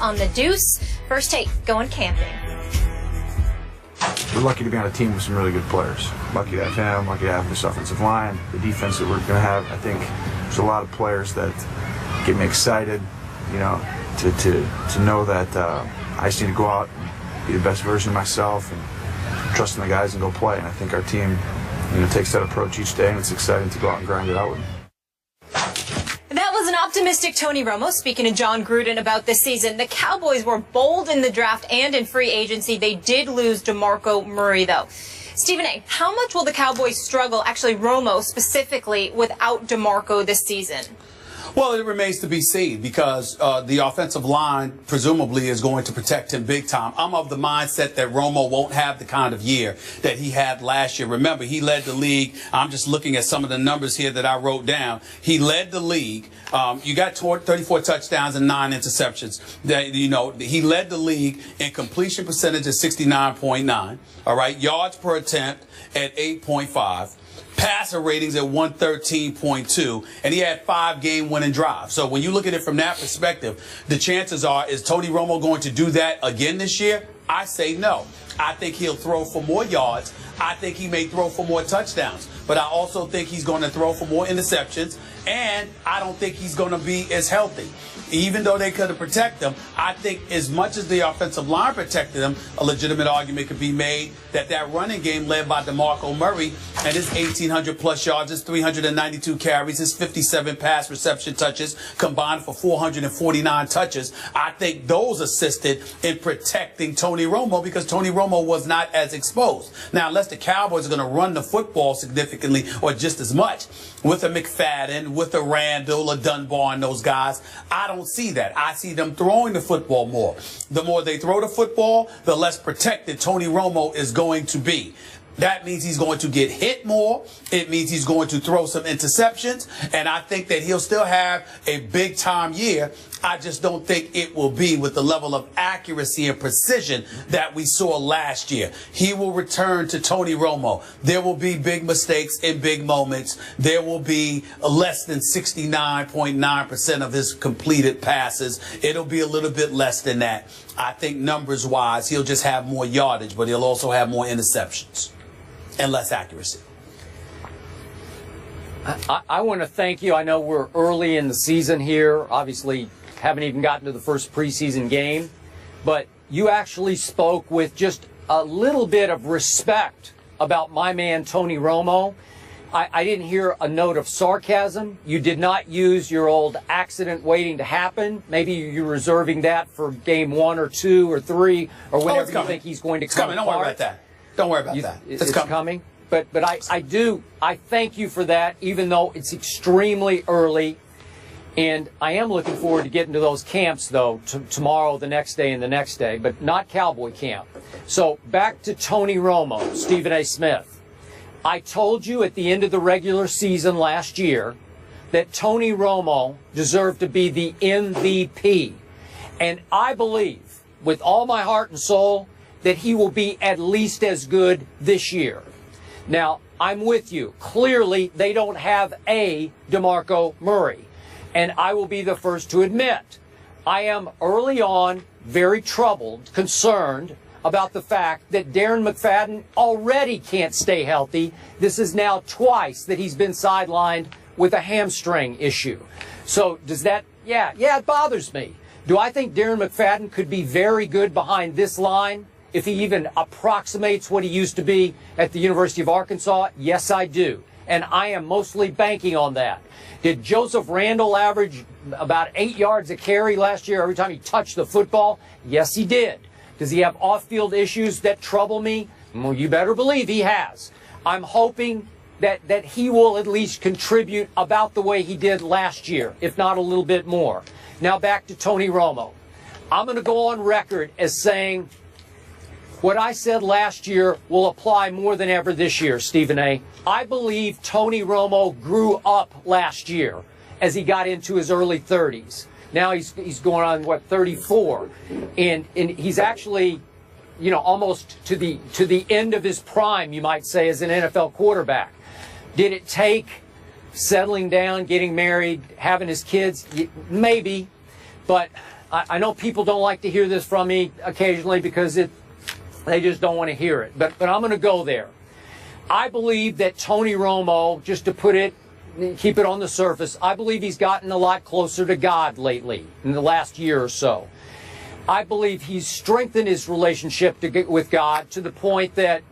on the Deuce. First take, going camping. We're lucky to be on a team with some really good players. Lucky to have him, lucky to have this offensive line, the defense that we're going to have. I think there's a lot of players that get me excited, you know, to know that I just need to go out and be the best version of myself and trust in the guys and go play. And I think our team, you know, takes that approach each day, and it's exciting to go out and grind it out with them. That was an optimistic Tony Romo speaking to John Gruden about this season. The Cowboys were bold in the draft and in free agency. They did lose DeMarco Murray, though. Stephen A., how much will the Cowboys struggle, actually Romo specifically, without DeMarco this season? Well, it remains to be seen because the offensive line presumably is going to protect him big time. I'm of the mindset that Romo won't have the kind of year that he had last year. Remember, he led the league. I'm just looking at some of the numbers here that I wrote down. He led the league. You got 34 touchdowns and 9 interceptions. You know, he led the league in completion percentage at 69.9. All right, yards per attempt at 8.5. Passer ratings at 113.2, and he had 5 game-winning drives. So when you look at it from that perspective, the chances are, is Tony Romo going to do that again this year? I say no. I think he'll throw for more yards. I think he may throw for more touchdowns. But I also think he's going to throw for more interceptions, and I don't think he's going to be as healthy. Even though they could have protected him, I think as much as the offensive line protected him, a legitimate argument could be made that that running game led by DeMarco Murray and his 1,800-plus yards, his 392 carries, his 57 pass reception touches, combined for 449 touches. I think those assisted in protecting Tony Romo because Tony Romo was not as exposed. Now, unless the Cowboys are going to run the football significantly or just as much with a McFadden, with a Randall, a Dunbar, and those guys, I don't see that. I see them throwing the football more. The more they throw the football, the less protected Tony Romo is going to be. That means he's going to get hit more. It means he's going to throw some interceptions. And I think that he'll still have a big-time year. I just don't think it will be with the level of accuracy and precision that we saw last year. He will return to Tony Romo. There will be big mistakes in big moments. There will be less than 69.9% of his completed passes. It'll be a little bit less than that. I think numbers-wise, he'll just have more yardage, but he'll also have more interceptions and less accuracy. I want to thank you. I know we're early in the season here. Obviously, haven't even gotten to the first preseason game. But you actually spoke with just a little bit of respect about my man, Tony Romo. I didn't hear a note of sarcasm. You did not use your old accident waiting to happen. Maybe you're reserving that for game 1 or 2 or 3 or whenever you think he's going to come. It's coming. Don't worry about that. Don't worry about that. It's coming. But I thank you for that, even though it's extremely early. And I am looking forward to getting to those camps, though, tomorrow, the next day, and the next day, but not Cowboy camp. So back to Tony Romo, Stephen A. Smith. I told you at the end of the regular season last year that Tony Romo deserved to be the MVP. And I believe, with all my heart and soul, that he will be at least as good this year. Now, I'm with you. Clearly, they don't have a DeMarco Murray. And I will be the first to admit, I am early on very troubled, concerned about the fact that Darren McFadden already can't stay healthy. This is now twice that he's been sidelined with a hamstring issue. So does that, yeah, it bothers me. Do I think Darren McFadden could be very good behind this line if he even approximates what he used to be at the University of Arkansas? Yes, I do. And I am mostly banking on that. Did Joseph Randall average about 8 yards a carry last year every time he touched the football? Yes, he did. Does he have off-field issues that trouble me? Well, you better believe he has. I'm hoping that he will at least contribute about the way he did last year, if not a little bit more. Now back to Tony Romo. I'm going to go on record as saying what I said last year will apply more than ever this year, Stephen A. I believe Tony Romo grew up last year as he got into his early 30s. Now he's going on, 34. And he's actually, you know, almost to the end of his prime, you might say, as an NFL quarterback. Did it take settling down, getting married, having his kids? Maybe. But I know people don't like to hear this from me occasionally because they just don't want to hear it. But I'm going to go there. I believe that Tony Romo, just to keep it on the surface, I believe he's gotten a lot closer to God lately in the last year or so. I believe he's strengthened his relationship with God to the point that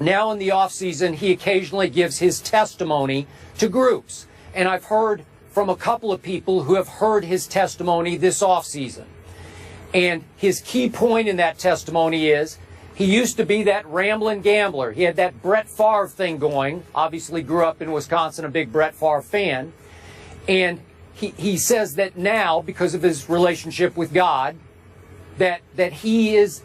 now in the offseason, he occasionally gives his testimony to groups. And I've heard from a couple of people who have heard his testimony this offseason. And his key point in that testimony is he used to be that rambling gambler. He had that Brett Favre thing going. Obviously grew up in Wisconsin, a big Brett Favre fan. And he says that now, because of his relationship with God, that he is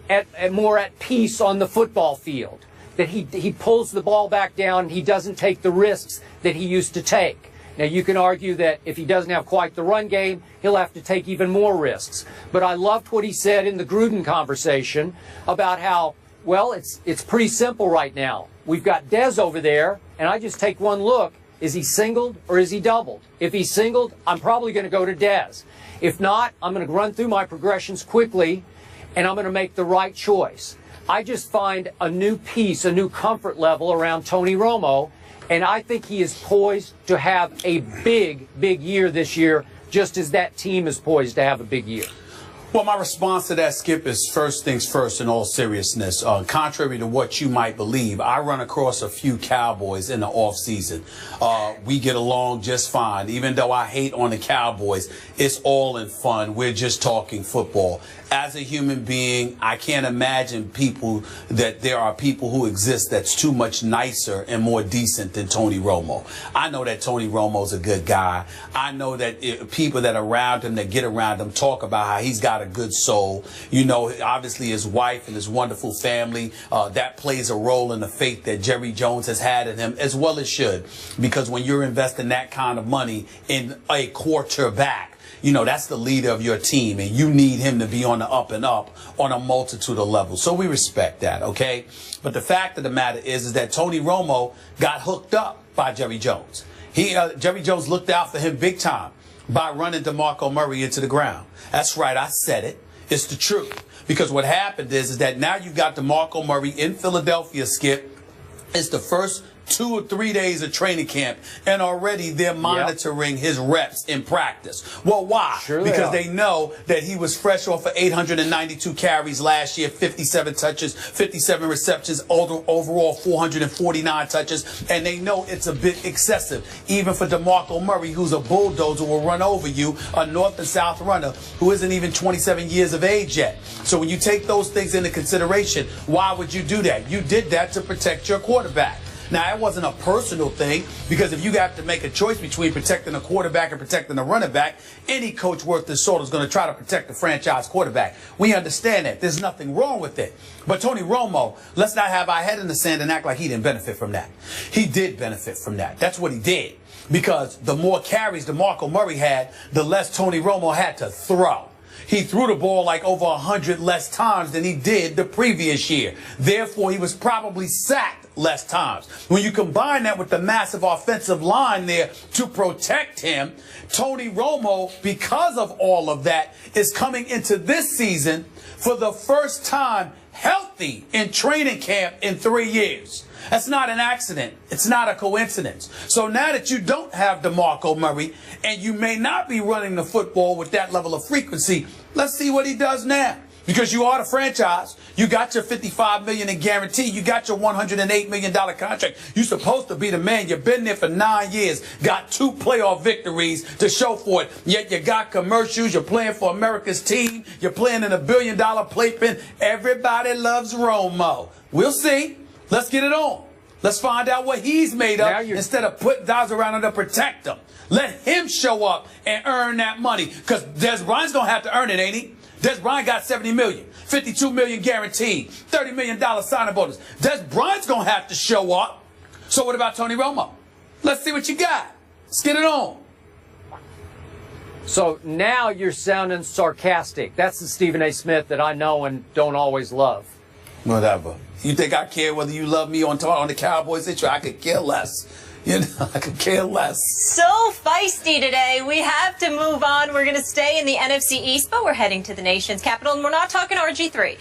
more at peace on the football field. That he pulls the ball back down, he doesn't take the risks that he used to take. Now, you can argue that if he doesn't have quite the run game, he'll have to take even more risks. But I loved what he said in the Gruden conversation about how, well, it's pretty simple right now. We've got Dez over there, and I just take one look. Is he singled or is he doubled? If he's singled, I'm probably going to go to Dez. If not, I'm going to run through my progressions quickly, and I'm going to make the right choice. I just find a new peace, a new comfort level around Tony Romo, and I think he is poised to have a big, big year this year, just as that team is poised to have a big year. Well, my response to that, Skip, is first things first in all seriousness. Contrary to what you might believe, I run across a few Cowboys in the offseason. We get along just fine. Even though I hate on the Cowboys, it's all in fun. We're just talking football. As a human being, I can't imagine that there are people who exist that's too much nicer and more decent than Tony Romo. I know that Tony Romo's a good guy. I know that people that are around him, that get around him, talk about how he's got a good soul. You know, obviously his wife and his wonderful family, that plays a role in the faith that Jerry Jones has had in him, as well as should. Because when you're investing that kind of money in a quarterback, you know, that's the leader of your team, and you need him to be on the up and up on a multitude of levels. So we respect that, okay? But the fact of the matter is that Tony Romo got hooked up by Jerry Jones. Jerry Jones looked out for him big time by running DeMarco Murray into the ground. That's right, I said it. It's the truth. Because what happened is that now you've got DeMarco Murray in Philadelphia, Skip. It's the first 2 or 3 days of training camp, and already they're monitoring his reps in practice. Well, why? Sure because they know that he was fresh off of 892 carries last year, 57 touches, 57 receptions, overall 449 touches, and they know it's a bit excessive, even for DeMarco Murray, who's a bulldozer, will run over you, a north and south runner who isn't even 27 years of age yet. So when you take those things into consideration, why would you do that? You did that to protect your quarterback. Now, it wasn't a personal thing, because if you have to make a choice between protecting a quarterback and protecting a running back, any coach worth his salt is going to try to protect the franchise quarterback. We understand that. There's nothing wrong with it. But Tony Romo, let's not have our head in the sand and act like he didn't benefit from that. He did benefit from that. That's what he did. Because the more carries DeMarco Murray had, the less Tony Romo had to throw. He threw the ball like over 100 less times than he did the previous year. Therefore, he was probably sacked less times. When you combine that with the massive offensive line there to protect him, Tony Romo, because of all of that, is coming into this season for the first time healthy in training camp in 3 years. That's not an accident. It's not a coincidence. So now that you don't have DeMarco Murray, and you may not be running the football with that level of frequency, let's see what he does now. Because you are the franchise. You got your $55 million in guarantee. You got your $108 million contract. You're supposed to be the man. You've been there for 9 years. Got 2 playoff victories to show for it. Yet you got commercials. You're playing for America's team. You're playing in a $1 billion playpen. Everybody loves Romo. We'll see. Let's get it on. Let's find out what he's made of instead of putting guys around him to protect him. Let him show up and earn that money. Because Des Bryant's going to have to earn it, ain't he? Des Bryant got $70 million, $52 million guaranteed, $30 million signing bonus. Des Bryant's going to have to show up. So what about Tony Romo? Let's see what you got. Let's get it on. So now you're sounding sarcastic. That's the Stephen A. Smith that I know and don't always love. Whatever. You think I care whether you love me on the Cowboys issue? I could care less. You know, I could care less. So feisty today. We have to move on. We're going to stay in the NFC East, but we're heading to the nation's capital, and we're not talking RG3.